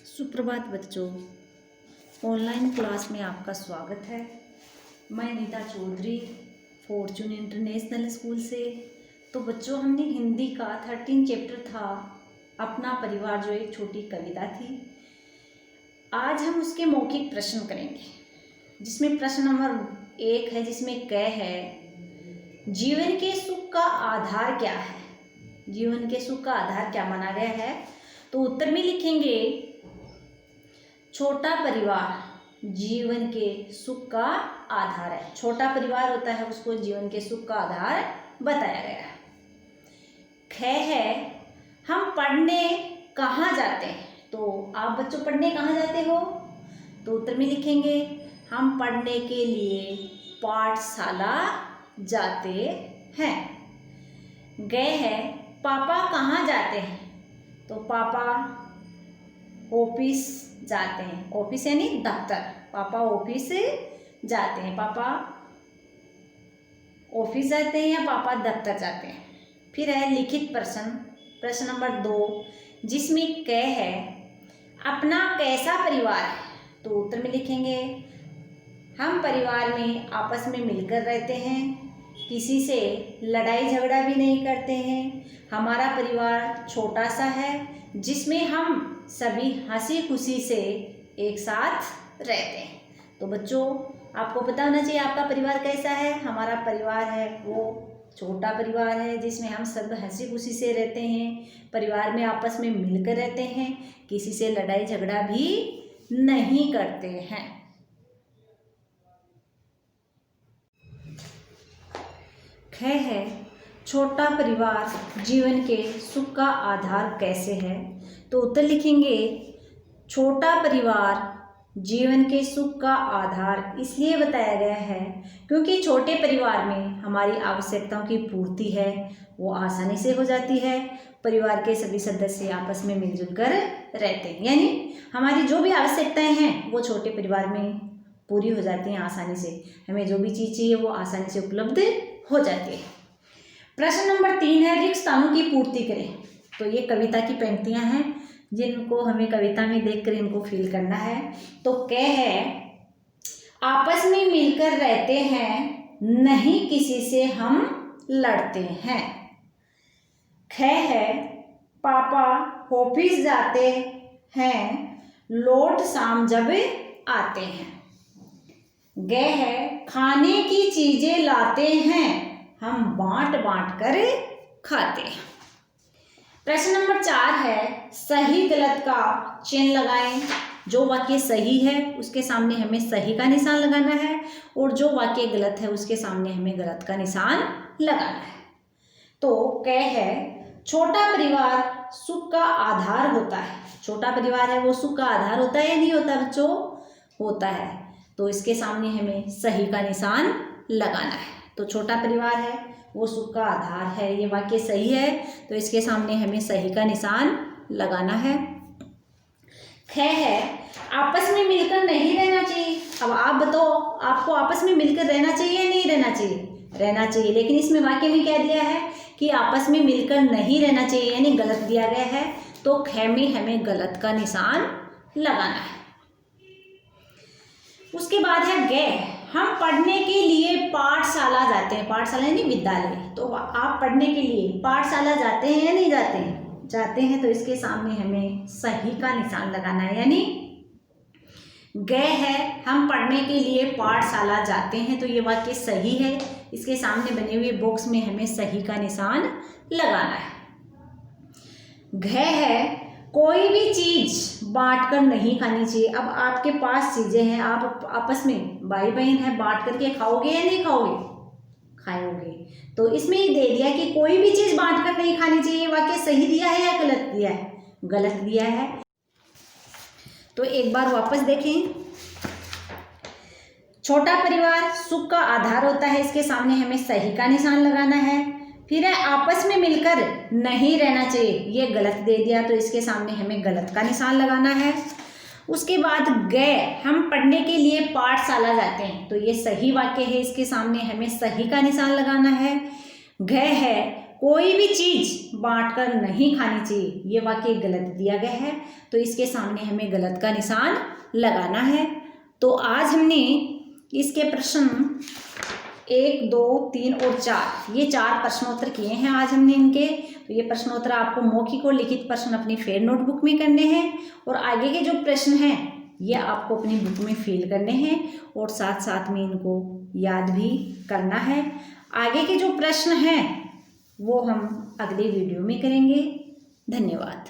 सुप्रभात बच्चों, online class में आपका स्वागत है। मैं Neeta Chaudhary Fortune International School से। तो बच्चों, हमने हिंदी का 13 चैप्टर था अपना परिवार, जो एक छोटी कविता थी। आज हम उसके मौखिक प्रश्न करेंगे, जिसमें प्रश्न नंबर 1 है, जिसमें क है जीवन के सुख का आधार क्या है। जीवन के सुख का आधार क्या माना गया है। तो उत्तर में लिखेंगे छोटा परिवार जीवन के सुख का आधार है। छोटा परिवार होता है, उसको जीवन के सुख का आधार बताया गया है। ख है हम पढ़ने कहाँ जाते हैं। तो आप बच्चों पढ़ने कहाँ जाते हो। तो उत्तर में लिखेंगे हम पढ़ने के लिए पाठशाला जाते हैं। ग है पापा कहाँ जाते हैं। तो पापा ऑफिस जाते हैं। ऑफिस यानी दफ्तर। पापा ऑफिस जाते हैं। पापा ऑफिस जाते हैं या पापा दफ्तर जाते हैं। फिर है लिखित प्रश्न, प्रश्न नंबर 2, जिसमें क है अपना कैसा परिवार है। तो उत्तर में लिखेंगे हम परिवार में आपस में मिलकर रहते हैं, किसी से लड़ाई झगड़ा भी नहीं करते हैं। हमारा परिवार छोटा सा है, जिसमें हम सभी हंसी खुशी से एक साथ रहते हैं। तो बच्चों, आपको पता होना चाहिए आपका परिवार कैसा है। हमारा परिवार है वो छोटा परिवार है, जिसमें हम सब हंसी खुशी से रहते हैं, परिवार में आपस में मिलकर रहते हैं, किसी से लड़ाई झगड़ा भी नहीं करते हैं। ख है छोटा परिवार जीवन के सुख का आधार कैसे है। तो उत्तर लिखेंगे छोटा परिवार जीवन के सुख का आधार इसलिए बताया गया है क्योंकि छोटे परिवार में हमारी आवश्यकताओं की पूर्ति है वो आसानी से हो जाती है। परिवार के सभी सदस्य आपस में मिलजुल कर रहते हैं, यानी हमारी जो भी आवश्यकताएं हैं वो छोटे परिवार में पूरी हो जाती हैं आसानी से। हमें जो भी चीज़ चाहिए वो आसानी से उपलब्ध हो जाती है। प्रश्न नंबर 3 है रिक्त स्थानों की पूर्ति करें। तो ये कविता की पंक्तियां हैं, जिनको हमें कविता में देखकर इनको फील करना है। तो क है आपस में मिलकर रहते हैं, नहीं किसी से हम लड़ते हैं। ख है पापा ऑफिस जाते हैं, लौट शाम जब आते हैं। ग है खाने की चीजें लाते हैं, हम बांट बांट कर खाते हैं। प्रश्न नंबर 4 है सही गलत का चिन्ह लगाएं। जो वाक्य सही है उसके सामने हमें सही का निशान लगाना है, और जो वाक्य गलत है उसके सामने हमें गलत का निशान लगाना है। तो क है छोटा परिवार सुख का आधार होता है। छोटा परिवार है वो सुख का आधार होता है या नहीं होता बच्चों। होता है। तो इसके सामने हमें सही का निशान लगाना है। तो छोटा परिवार है वो सुख का आधार है, ये वाक्य सही है, तो इसके सामने हमें सही का निशान लगाना है। ख है आपस में मिलकर नहीं रहना चाहिए। अब आप बताओ, आपको आपस में मिलकर रहना चाहिए या नहीं रहना चाहिए। रहना चाहिए, लेकिन इसमें वाक्य में क्या दिया है कि आपस में मिलकर नहीं रहना चाहिए, यानी गलत दिया गया है। तो ख में हमें गलत का निशान लगाना है। उसके बाद है ग हम पढ़ने के लिए पाठशाला जाते हैं। पाठशाला यानी विद्यालय। तो आप पढ़ने के लिए पाठशाला जाते हैं या नहीं जाते हैं। जाते हैं, तो इसके सामने हमें सही का निशान लगाना है, यानी ग है हम पढ़ने के लिए पाठशाला जाते हैं, तो ये वाक्य सही है। इसके सामने बने हुए बॉक्स में हमें सही का निशान लगाना है। घ है कोई भी चीज बांट कर नहीं खानी चाहिए। अब आपके पास चीजें हैं, आप आपस में भाई बहन है, बांट करके खाओगे या नहीं खाओगे। खाओगे। तो इसमें ही दे दिया कि कोई भी चीज बांट कर नहीं खानी चाहिए। वाक्य सही दिया है या गलत दिया है। गलत दिया है। तो एक बार वापस देखें। छोटा परिवार सुख का आधार होता है, इसके सामने हमें सही का निशान लगाना है। फिर है आपस में मिलकर नहीं रहना चाहिए, ये गलत दे दिया, तो इसके सामने हमें गलत का निशान लगाना है। उसके बाद ग हम पढ़ने के लिए पाठशाला जाते हैं, तो ये सही वाक्य है, इसके सामने हमें सही का निशान लगाना है। घ है कोई भी चीज़ बांटकर नहीं खानी चाहिए, ये वाक्य गलत दिया गया है, तो इसके सामने हमें गलत का निशान लगाना है। तो आज हमने इसके प्रश्न 1, 2, 3 और 4 ये 4 प्रश्नोत्तर किए हैं आज हमने इनके। तो ये प्रश्नोत्तर आपको मौखिक और लिखित प्रश्न अपनी फेयर नोटबुक में करने हैं, और आगे के जो प्रश्न हैं ये आपको अपनी बुक में फिल करने हैं, और साथ साथ में इनको याद भी करना है। आगे के जो प्रश्न हैं वो हम अगले वीडियो में करेंगे। धन्यवाद।